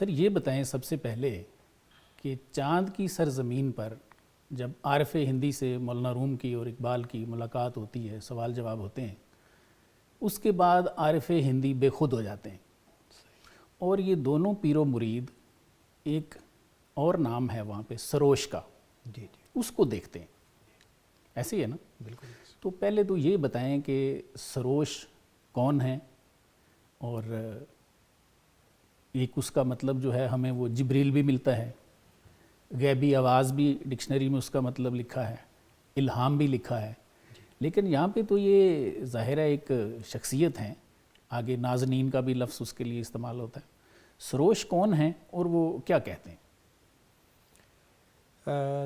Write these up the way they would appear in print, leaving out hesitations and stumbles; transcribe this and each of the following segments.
سر یہ بتائیں سب سے پہلے کہ چاند کی سرزمین پر جب عارف ہندی سے مولانا روم کی اور اقبال کی ملاقات ہوتی ہے، سوال جواب ہوتے ہیں، اس کے بعد عارف ہندی بے خود ہو جاتے ہیں، اور یہ دونوں پیر و مرید ایک اور نام ہے وہاں پہ سروش کا، جی اس کو دیکھتے ہیں، ایسے ہی ہے نا؟ بالکل. تو پہلے تو یہ بتائیں کہ سروش کون ہے، اور ایک اس کا مطلب جو ہے ہمیں وہ جبریل بھی ملتا ہے، غیبی آواز بھی ڈکشنری میں اس کا مطلب لکھا ہے، الہام بھی لکھا ہے، لیکن یہاں پہ تو یہ ظاہرہ ایک شخصیت ہیں، آگے نازنین کا بھی لفظ اس کے لیے استعمال ہوتا ہے. سروش کون ہیں اور وہ کیا کہتے ہیں؟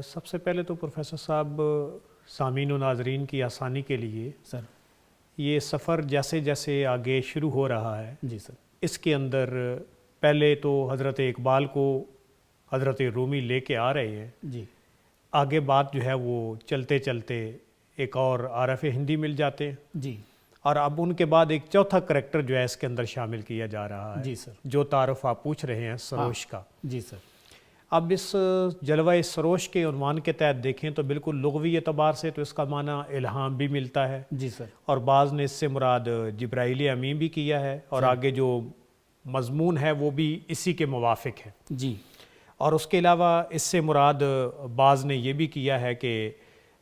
سب سے پہلے تو پروفیسر صاحب سامعین و ناظرین کی آسانی کے لیے سر یہ سفر جیسے جیسے آگے شروع ہو رہا ہے جی سر، اس کے اندر پہلے تو حضرت اقبال کو حضرت رومی لے کے آ رہے ہیں، جی آگے بات جو ہے وہ چلتے چلتے ایک اور عارف ہندی مل جاتے ہیں، جی اور اب ان کے بعد ایک چوتھا کریکٹر جو ہے اس کے اندر شامل کیا جا رہا ہے، جی سر، جو تعارف آپ پوچھ رہے ہیں سروش کا. جی سر. اب اس جلوہ سروش کے عنوان کے تحت دیکھیں تو بالکل لغوی اعتبار سے تو اس کا معنی الہام بھی ملتا ہے، جی سر. اور بعض نے اس سے مراد جبرائیل امین بھی کیا ہے، اور آگے جو مضمون ہے وہ بھی اسی کے موافق ہے. جی. اور اس کے علاوہ اس سے مراد بعض نے یہ بھی کیا ہے کہ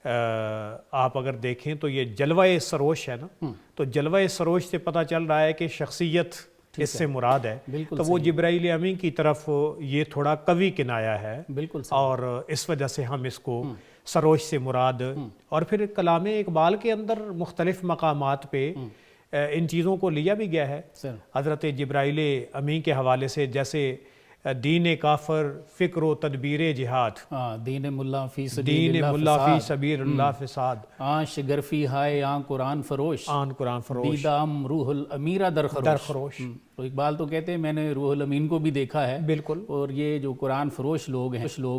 آپ اگر دیکھیں تو یہ جلوہ سروش ہے نا، تو جلوہ سروش سے پتہ چل رہا ہے کہ شخصیت اس سے مراد ہے، تو وہ جبرائیل امین کی طرف یہ تھوڑا قوی کنایا ہے، بالکل، اور اس وجہ سے ہم اس کو سروش سے مراد. اور پھر کلام اقبال کے اندر مختلف مقامات پہ ان چیزوں کو لیا بھی گیا ہے حضرت جبرائیل امین کے حوالے سے، جیسے دین کافر فکر و تدبیر جہاد، دین ملا فی سبیل اللہ فساد، شگرفی ہائے قرآن فروش، قرآن فروش، دیدام روح الامیرہ در خروش. تو اقبال تو کہتے ہیں میں نے روح الامین کو بھی دیکھا ہے، بالکل، اور یہ جو قرآن فروش لوگ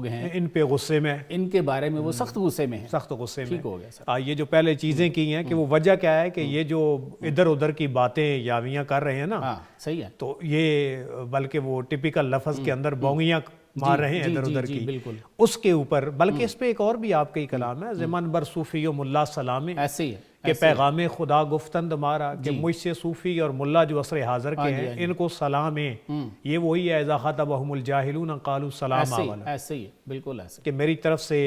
ہیں ان پہ غصے میں، ان کے بارے میں وہ سخت غصے میں ہیں. سخت غصے میں. ٹھیک ہو گیا سر. یہ جو پہلے چیزیں کی ہیں کہ وہ وجہ کیا ہے کہ یہ جو ادھر ادھر کی باتیں یاویاں کر رہے ہیں نا، صحیح ہے، تو یہ بلکہ وہ ٹپیکل لفظ کے اندر بونگیاں مار رہے ہیں ادھر ادھر کی، بالکل اس کے اوپر. بلکہ اس پہ ایک اور بھی آپ کا ہی کلام ہے، زمن بر صوفی و ملا سلام، ایسے ہی ہے کہ پیغام خدا گفتند مارا، کہ مجھ سے صوفی اور ملا جو عصر حاضر کے ہیں ان کو سلام ہے. یہ وہی ہے اذا خاطبہم الجاہلون قالوا سلاما والا، ایسے ہی ہے، بالکل ایسے، کہ میری طرف سے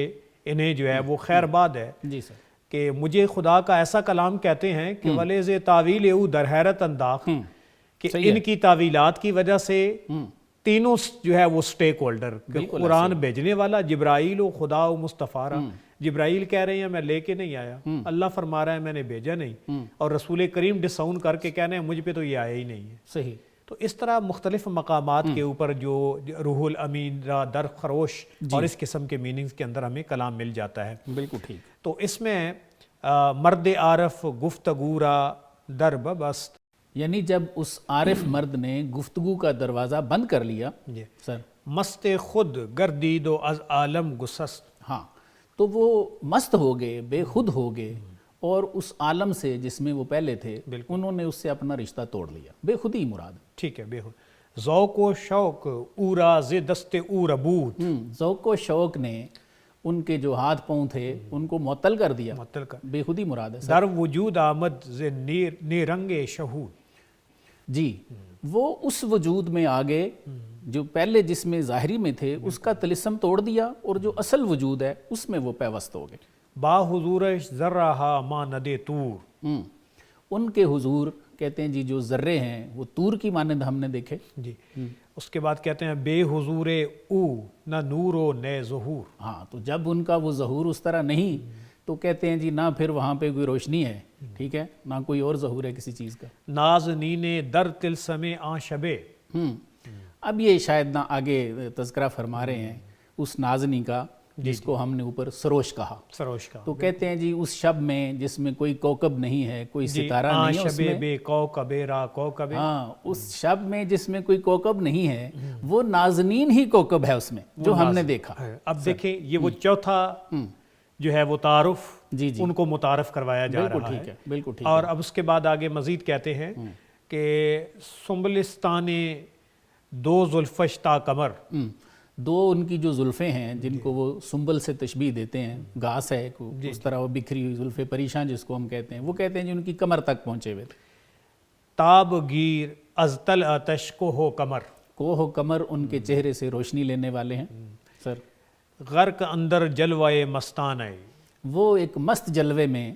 انہیں جو ہے وہ خیر باد ہے. جی سر. کہ مجھے خدا کا ایسا کلام کہتے ہیں کہ ولیز تعویل او در حیرت انداخ، کہ ان کی تعویلات کی وجہ سے تینوں جو ہے وہ سٹیک ہولڈر، قرآن بھیجنے والا جبرائیل و خدا و مصطفیٰ، جبرائیل کہہ رہے ہیں میں لے کے نہیں آیا، اللہ فرما رہا ہے میں نے بھیجا نہیں، اور رسول کریم ڈساؤن کر کے کہہ رہے ہیں مجھ پہ تو یہ آیا ہی نہیں ہے. صحیح. تو اس طرح مختلف مقامات کے اوپر جو روح الامین را در خروش اور اس قسم کے میننگز کے اندر ہمیں کلام مل جاتا ہے. بالکل ٹھیک. تو اس میں مرد عارف گفتگو را در ببست، یعنی جب اس عارف مرد نے گفتگو کا دروازہ بند کر لیا سر، مست خود گردید و از عالم گسست، ہاں، تو وہ مست ہو گئے، بے خود ہو گئے، اور اس عالم سے جس میں وہ پہلے تھے انہوں نے اس سے اپنا رشتہ توڑ لیا. بے خودی مراد. ٹھیک ہے، بے خود. ذوق و شوق اورا ز دست او ربود، ذوق و شوق نے ان کے جو ہاتھ پاؤں تھے ان کو معطل کر دیا. معطل کر. بے خودی مراد ہے. در وجود آمد ز نیرنگ شہود، جی، وہ اس وجود میں آگے جو پہلے جس میں ظاہری میں تھے اس کا طلسم توڑ دیا، اور جو اصل وجود ہے اس میں وہ پیوست ہو گئے. با حضورش ذرہا ما ندے تور، ان کے حضور کہتے ہیں جی جو ذرے ہیں وہ طور کی مانند ہم نے دیکھے. جی. اس کے بعد کہتے ہیں بے حضور او نہ نور و نہ ظہور. ہاں، تو جب ان کا وہ ظہور اس طرح نہیں تو کہتے ہیں جی نہ پھر وہاں پہ کوئی روشنی ہے، ٹھیک ہے، نہ کوئی اور ظہور ہے کسی چیز کا. نازنین در تلسم آن شبے، اب یہ شاید نہ آگے تذکرہ فرما رہے ہیں اس نازنی کا جس کو ہم نے اوپر سروش کہا. سروش کا. تو کہتے ہیں جی اس شب میں جس میں کوئی کوکب نہیں ہے، کوئی ستارہ نہیں ہے اس میں، بے کوکب را کوکب، ہاں، اس شب میں جس میں کوئی کوکب نہیں ہے وہ نازنین ہی کوکب ہے اس میں جو ہم نے دیکھا. اب دیکھیں یہ وہ چوتھا جو ہے وہ تعارف ان کو متعارف کروایا جا رہا ہے. بالکل ٹھیک. اور اب اس کے بعد آگے مزید کہتے ہیں کہ سنبلستان دو زلفش تا کمر، دو ان کی جو زلفیں ہیں جن کو وہ سنبل سے تشبیہ دیتے ہیں، گھاس ہے اس طرح وہ بکھری ہوئی زلفیں پریشان جس کو ہم کہتے ہیں، وہ کہتے ہیں جی ان کی کمر تک پہنچے ہوئے تھے۔ تاب گیر از طل آتش کو ہو کمر، کوہ و کمر ان کے چہرے سے روشنی لینے والے ہیں سر۔ غرق اندر جلوائے مستان ہے، وہ ایک مست جلوے میں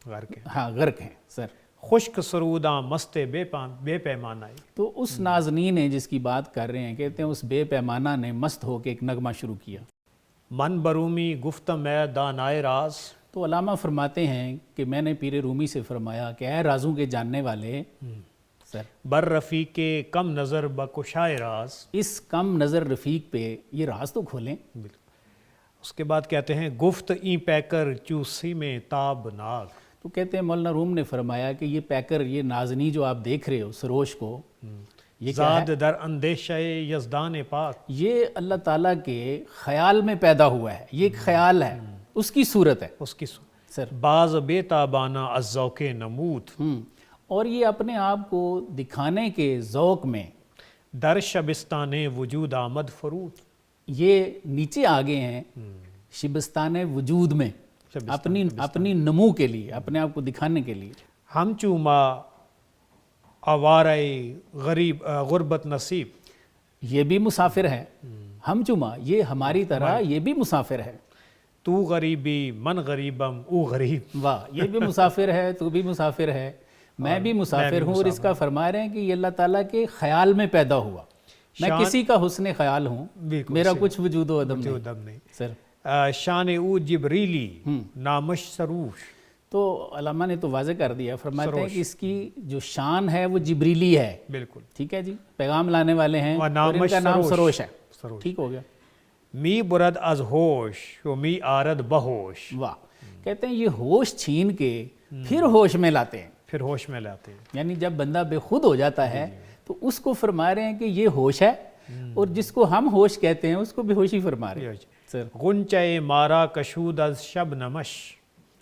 غرق ہے، ہاں غرق ہیں سر۔ خشک سروداں مست بے پیمانہ ہے، تو اس نازنین نے جس کی بات کر رہے ہیں، کہتے ہیں اس بے پیمانہ نے مست ہو کے ایک نغمہ شروع کیا۔ من برومی گفت میں دانائے راز، تو علامہ فرماتے ہیں کہ میں نے پیر رومی سے فرمایا کہ اے رازوں کے جاننے والے سر، بر رفیق کم نظر بکشائے راز، اس کم نظر رفیق پہ یہ راز تو کھولیں۔ اس کے بعد کہتے ہیں گفت این پیکر چوسی میں تاب ناگ، تو کہتے ہیں مولانا روم نے فرمایا کہ یہ پیکر، یہ نازنی جو آپ دیکھ رہے ہو سروش کو، یہ کیا ہے؟ زاد در اندیشہ یزدان پاک، یہ اللہ تعالیٰ کے خیال میں پیدا ہوا ہے، یہ ایک خیال ہے، اس کی صورت ہے اس کی سر۔ باز بے تابانہ از ذوق نمود، اور یہ اپنے آپ کو دکھانے کے ذوق میں در شبستان وجود آمد فرود، یہ نیچے آگے ہیں شبستان وجود میں، اپنی نمو کے لیے، اپنے آپ کو دکھانے کے لیے۔ ہم چوما آوارہ غریب غربت نصیب، یہ بھی مسافر ہے، ہم چما یہ ہماری طرح یہ بھی مسافر ہے۔ تو غریبی من غریبم او غریب، واہ، یہ بھی مسافر ہے، تو بھی مسافر ہے، میں بھی مسافر ہوں، اور اس کا فرما رہے ہیں کہ یہ اللہ تعالیٰ کے خیال میں پیدا ہوا، میں کسی کا حسن خیال ہوں، میرا کچھ وجود و عدم نہیں سر۔ شان او جبریلی نامش سروش، تو علامہ نے تو واضح کر دیا، فرماتے ہیں کہ اس کی جو شان ہے وہ جبریلی ہے، بالکل ٹھیک ہے جی، پیغام لانے والے ہیں، اور ان نامش کا نام سروش ہے، سروش، ٹھیک ہو گیا۔ می برد از ہوش و می آرد بہوش، واہ، کہتے ہیں یہ ہوش چھین کے پھر ہوش میں لاتے ہیں، پھر ہوش میں لاتے ہیں، یعنی جب بندہ بے خود ہو جاتا ہے تو اس کو فرما رہے ہیں کہ یہ ہوش ہے، اور جس کو ہم ہوش کہتے ہیں اس کو بے ہوشی فرما رہے ہیں سر۔ غنچہ مارا کشود از شب نمش،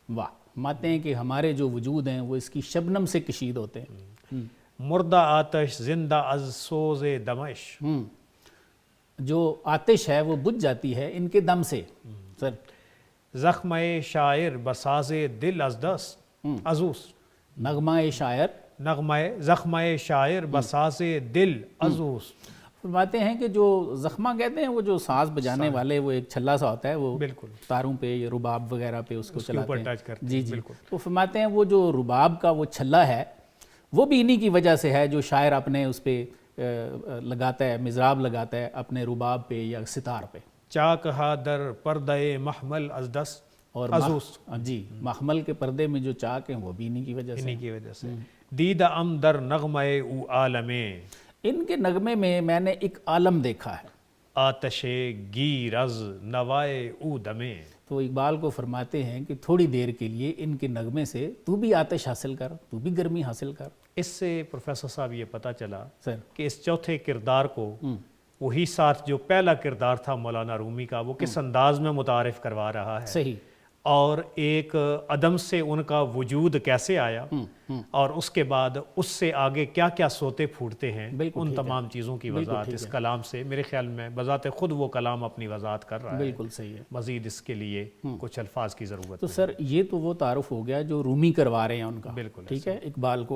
واہ، فرماتے ہیں کہ ہمارے جو وجود ہیں وہ اس کی شبنم سے کشید ہوتے ہیں۔ مردہ آتش زندہ از سوز دمش، جو آتش ہے وہ بجھ جاتی ہے ان کے دم سے سر۔ زخمہ شاعر بساز دل از دست ازوس، نغمہ شاعر، نغمہ زخمہ شاعر بساز دل ازوس، فرماتے ہیں کہ جو زخمہ کہتے ہیں وہ جو ساز بجانے والے، وہ ایک چھلا سا ہوتا ہے، وہ بالکل تاروں پہ یا رباب وغیرہ پہ اس کو چلاتے ٹچ کرتے ہیں، جی، تو فرماتے ہیں وہ جو رباب کا وہ چھلا ہے وہ بھی انہی کی وجہ سے ہے، جو شاعر اپنے اس پہ لگاتا ہے، مضراب لگاتا ہے اپنے رباب پہ یا ستار پہ۔ چاک ہا در پردہ محمل از دست اور ازوس، جی، محمل کے پردے میں جو چاک ہیں وہ بھی انہی کی وجہ سے۔ انہی کی وجہ سے۔ دید ام در نغمہ او عالمیں، ان کے نغمے میں میں نے ایک عالم دیکھا ہے، آتش گیر از نوائے او دمیں، تو اقبال کو فرماتے ہیں کہ تھوڑی دیر کے لیے ان کے نغمے سے تو بھی آتش حاصل کر، تو بھی گرمی حاصل کر۔ اس سے پروفیسر صاحب یہ پتہ چلا سر کہ اس چوتھے کردار کو وہی ساتھ جو پہلا کردار تھا مولانا رومی کا، وہ کس انداز میں متعارف کروا رہا ہے، صحیح، اور ایک عدم سے ان کا وجود کیسے آیا، اور اس کے بعد اس سے آگے کیا کیا سوتے پھوٹتے ہیں، ان تمام چیزوں کی وضاحت اس کلام سے میرے خیال میں بذات خود وہ کلام اپنی وضاحت کر رہا ہے۔ بالکل صحیح ہے۔ مزید اس کے لیے کچھ الفاظ کی ضرورت تو سر یہ تو وہ تعارف ہو گیا جو رومی کروا رہے ہیں ان کا، بالکل ٹھیک ہے، اقبال کو